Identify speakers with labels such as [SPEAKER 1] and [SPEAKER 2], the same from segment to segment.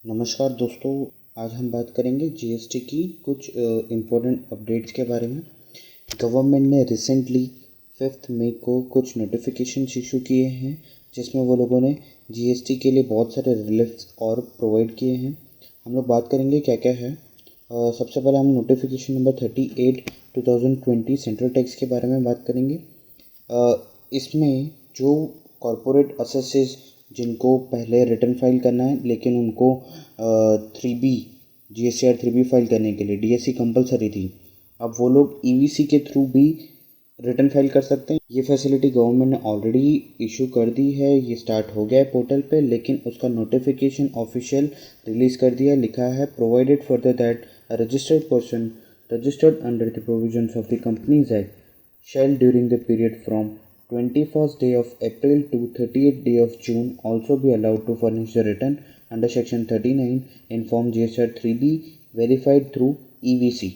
[SPEAKER 1] नमस्कार दोस्तों। आज हम बात करेंगे जीएसटी की कुछ इम्पोर्टेंट अपडेट्स के बारे में। गवर्नमेंट ने रिसेंटली 5 मई को कुछ नोटिफिकेशंस इशू किए हैं जिसमें वो लोगों ने जीएसटी के लिए बहुत सारे रिलीफ्स और प्रोवाइड किए हैं। हम लोग बात करेंगे क्या क्या है। सबसे पहले हम नोटिफिकेशन नंबर 38 2020 सेंट्रल टैक्स के बारे में बात करेंगे। इसमें जो कॉरपोरेट असेसेस जिनको पहले रिटर्न फाइल करना है लेकिन उनको 3B GSTR 3B फाइल करने के लिए डीएससी कंपलसरी थी, अब वो लोग ईवीसी के थ्रू भी रिटर्न फाइल कर सकते हैं। ये फैसिलिटी गवर्नमेंट ने ऑलरेडी इशू कर दी है, ये स्टार्ट हो गया है पोर्टल पे, लेकिन उसका नोटिफिकेशन ऑफिशियल रिलीज़ कर दिया। लिखा है provided further that a registered person registered under the provisions of the companies act shall during the period from 21st day of April to 30th day of June also be allowed to furnish the return under section 39 in form GSR 3B verified through EVC।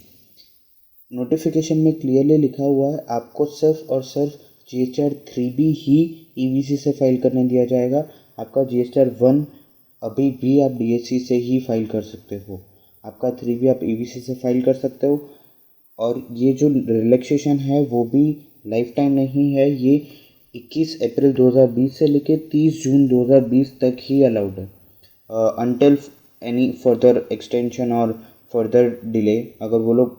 [SPEAKER 1] Notification में clearly लिखा हुआ है आपको सिर्फ और सिर्फ GSR 3B ही EVC से file करने दिया जाएगा। आपका GSR 1 अभी भी आप DSC से ही फाइल कर सकते हो, आपका 3B आप EVC से फाइल कर सकते हो। और ये जो रिलैक्सेशन है वो भी लाइफ टाइम नहीं है, ये 21 अप्रैल 2020 से लेके 30 जून 2020 तक ही अलाउड है। अनटिल एनी फर्दर एक्सटेंशन और फर्दर डिले, अगर वो लोग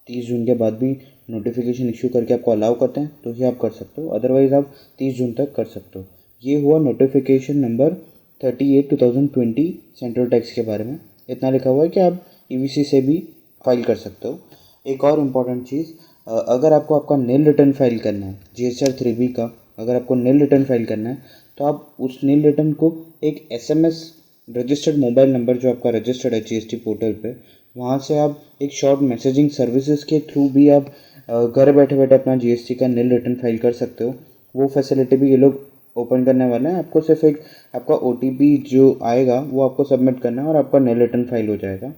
[SPEAKER 1] 30 जून के बाद भी नोटिफिकेशन इशू करके आपको अलाउ करते हैं तो ही आप कर सकते हो, अदरवाइज़ आप 30 जून तक कर सकते हो। ये हुआ नोटिफिकेशन नंबर 38 2020 सेंट्रल टैक्स के बारे में। इतना लिखा हुआ है कि आप ईवीसी से भी फाइल कर सकते हो। एक और इम्पॉर्टेंट चीज़, अगर आपको आपका नील रिटर्न फाइल करना है GSR 3B का, अगर आपको नील रिटर्न फाइल करना है तो आप उस नील रिटर्न को एक SMS रजिस्टर्ड मोबाइल नंबर जो आपका रजिस्टर्ड है GST पोर्टल पे, वहाँ से आप एक शॉर्ट मैसेजिंग सर्विसेज के थ्रू भी आप घर बैठे बैठे अपना GST का नील रिटर्न फाइल कर सकते हो। वो फैसिलिटी भी ये लोग ओपन करने वाले हैं। आपको सिर्फ एक आपका OTP जो आएगा वो आपको सबमिट करना है और आपका नील रिटर्न फाइल हो जाएगा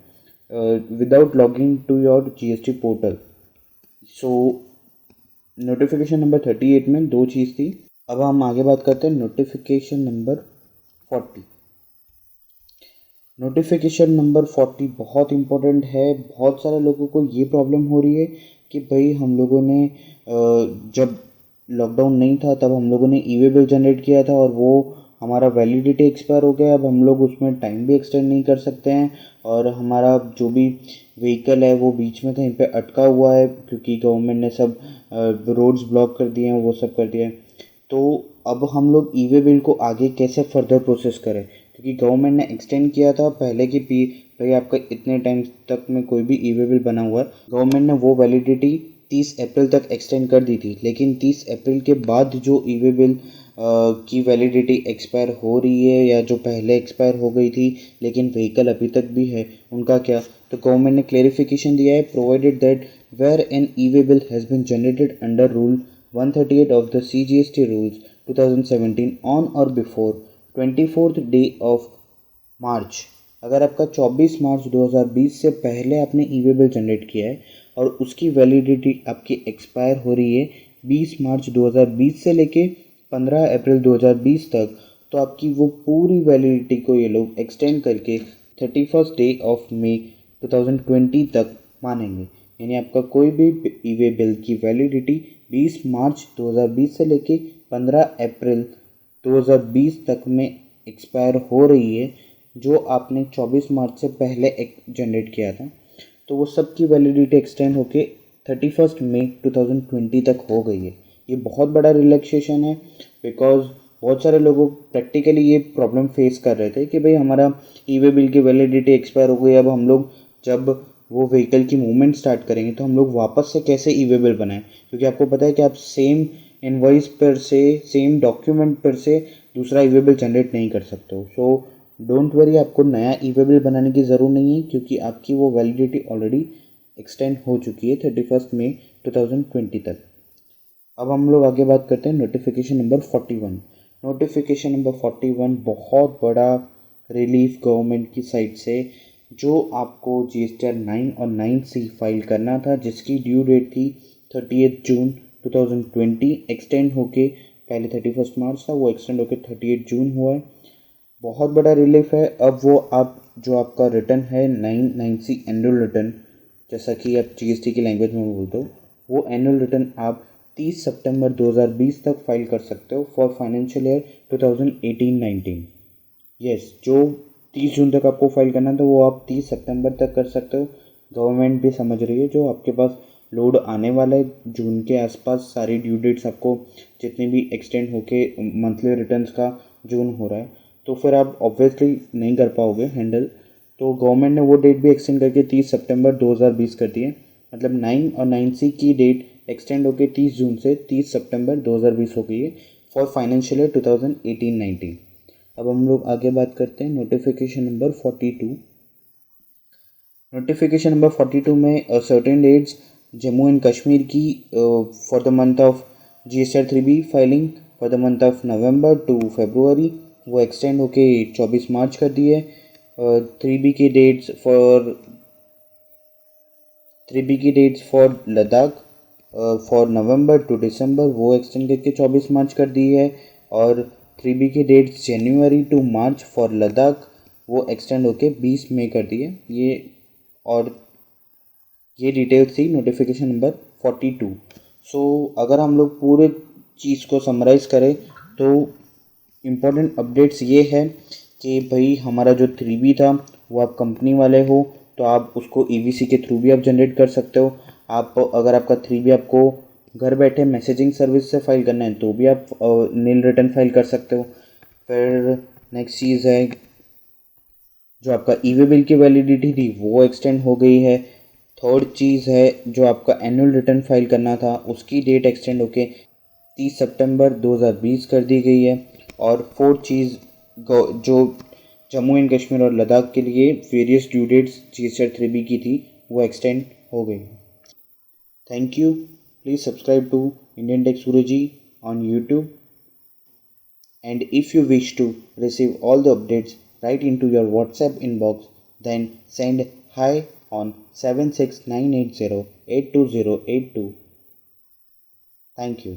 [SPEAKER 1] without logging to your GST portal। So notification number 38 में दो चीज़ थी। अब हम आगे बात करते हैं नोटिफिकेशन नंबर 40। नोटिफिकेशन नंबर 40 बहुत इम्पोर्टेंट है। बहुत सारे लोगों को ये प्रॉब्लम हो रही है कि भाई हम लोगों ने जब लॉकडाउन नहीं था तब हम लोगों ने ई-वे बिल जनरेट किया था और वो हमारा वैलिडिटी एक्सपायर हो गया। अब हम लोग उसमें टाइम भी एक्सटेंड नहीं कर सकते हैं और हमारा जो भी व्हीकल है वो बीच में कहीं पे अटका हुआ है क्योंकि गवर्नमेंट ने सब रोड्स ब्लॉक कर दिए हैं, वो सब कर दिया है। तो अब हम लोग ई-वे बिल को आगे कैसे फर्दर प्रोसेस करें, क्योंकि गवर्नमेंट ने एक्सटेंड किया था पहले की भाई आपका इतने टाइम तक में कोई भी ई-वे बिल बना हुआ है, गवर्नमेंट ने वो वैलिडिटी 30 अप्रैल तक एक्सटेंड कर दी थी। लेकिन 30 अप्रैल के बाद जो ई-वे बिल की वैलिडिटी एक्सपायर हो रही है या जो पहले एक्सपायर हो गई थी लेकिन व्हीकल अभी तक भी है, उनका क्या? तो गवर्नमेंट ने क्लेरिफिकेशन दिया है, provided that where an e way bill has been generated under rule 138 of the CGST rules 2017 on or before 24th day of March। अगर आपका 24 मार्च 2020 से पहले आपने ई-वे बिल जनरेट किया है और उसकी वैलिडिटी आपकी एक्सपायर हो रही है 20 मार्च 2020 से लेके 15 अप्रैल 2020 तक, तो आपकी वो पूरी वैलिडिटी को ये लोग एक्सटेंड करके 31st डे ऑफ मई 2020 तक मानेंगे। यानी आपका कोई भी ई-वे बिल की वैलिडिटी 20 मार्च 2020 से लेके 15 अप्रैल 2020 तक में एक्सपायर हो रही है, जो आपने 24 मार्च से पहले जनरेट किया था, तो वो सब की वैलिडिटी एक्सटेंड होके 31 मई 2020 तक हो गई है। ये बहुत बड़ा रिलैक्सेशन है बिकॉज बहुत सारे लोगों प्रैक्टिकली ये प्रॉब्लम फेस कर रहे थे कि भाई हमारा ई-वे बिल की वैलिडिटी एक्सपायर हो गई, अब हम लोग जब वो व्हीकल की मूवमेंट स्टार्ट करेंगे तो हम लोग वापस से कैसे ई-वे बिल बनाएं, क्योंकि आपको पता है कि आप सेम इनवॉइस पर से सेम डॉक्यूमेंट पर से दूसरा ई-वे बिल जनरेट नहीं कर सकते हो। सो डोंट वरी, आपको नया ई-वे बिल बनाने की ज़रूरत नहीं है क्योंकि आपकी वो वैलिडिटी ऑलरेडी एक्सटेंड हो चुकी है 31 मई 2020 तक। अब हम लोग आगे बात करते हैं नोटिफिकेशन नंबर 41। नोटिफिकेशन नंबर 41 बहुत बड़ा रिलीफ गवर्नमेंट की साइड से, जो आपको GSTR 9 और 9C फाइल करना था जिसकी ड्यू डेट थी 30 जून 2020, एक्सटेंड होके पहले 31 मार्च था, वो एक्सटेंड होके 38 जून हुआ है। बहुत बड़ा रिलीफ है। अब वो आप जो आपका रिटर्न है 9(9)C एनुअल रिटर्न, जैसा कि आप जीएसटी की लैंग्वेज में बोलते हो, वो एनुअल रिटर्न आप 30 सितंबर 2020 तक फाइल कर सकते हो फॉर फाइनेंशियल ईयर 2018-19। यस, जो 30 जून तक आपको फाइल करना था वो आप 30 सितंबर तक कर सकते हो। गवर्नमेंट भी समझ रही है, जो आपके पास लोड आने वाला है जून के आसपास, सारी ड्यू डेट्स आपको जितनी भी एक्सटेंड होके मंथली रिटर्न्स का जून हो रहा है, तो फिर आप ऑब्वियसली नहीं कर पाओगे हैंडल। तो गवर्नमेंट ने वो डेट भी एक्सटेंड करके 30 सितंबर 2020 कर दी है। मतलब 9 और 9C की डेट एक्सटेंड होकर 30 जून से 30 सितंबर 2020 हो गई है फॉर फाइनेंशियल ईयर 2018-19। अब हम लोग आगे बात करते हैं नोटिफिकेशन नंबर 42। नोटिफिकेशन नंबर 42 में certain dates Jammu and Kashmir की for the month of GSR 3B filing for the month of November to February वो एक्सटेंड होके 24 मार्च कर दी है। 3B की dates for Ladakh for November to December वो एक्सटेंड करके 24 मार्च कर दी है। और 3B की dates January to March for Ladakh वो एक्सटेंड होके 20 मई कर दी है। ये डिटेल्स थी नोटिफिकेशन नंबर 42। सो अगर हम लोग पूरे चीज़ को समराइज़ करें तो इम्पोर्टेंट अपडेट्स ये है कि भाई हमारा जो 3B था वो आप कंपनी वाले हो तो आप उसको EVC के थ्रू भी आप जनरेट कर सकते हो। आप अगर आपका 3B आपको घर बैठे मैसेजिंग सर्विस से फाइल करना है तो भी आप नील रिटर्न फाइल कर सकते हो। फिर नेक्स्ट चीज़ है, जो आपका EV बिल की वैलिडिटी थी वो एक्सटेंड हो गई है। थर्ड चीज़ है, जो आपका एनुअल रिटर्न फाइल करना था उसकी डेट एक्सटेंड होके 30 सितंबर 2020 कर दी गई है। और फोर्थ चीज़, जो जम्मू एंड कश्मीर और लद्दाख के लिए various due dates GSR 3B की थी वो एक्सटेंड हो गई। Thank you. Please subscribe to Indian tech Guruji on YouTube. And if you wish to receive all the updates right into your WhatsApp inbox, then send hi on 76980 82082. Thank you.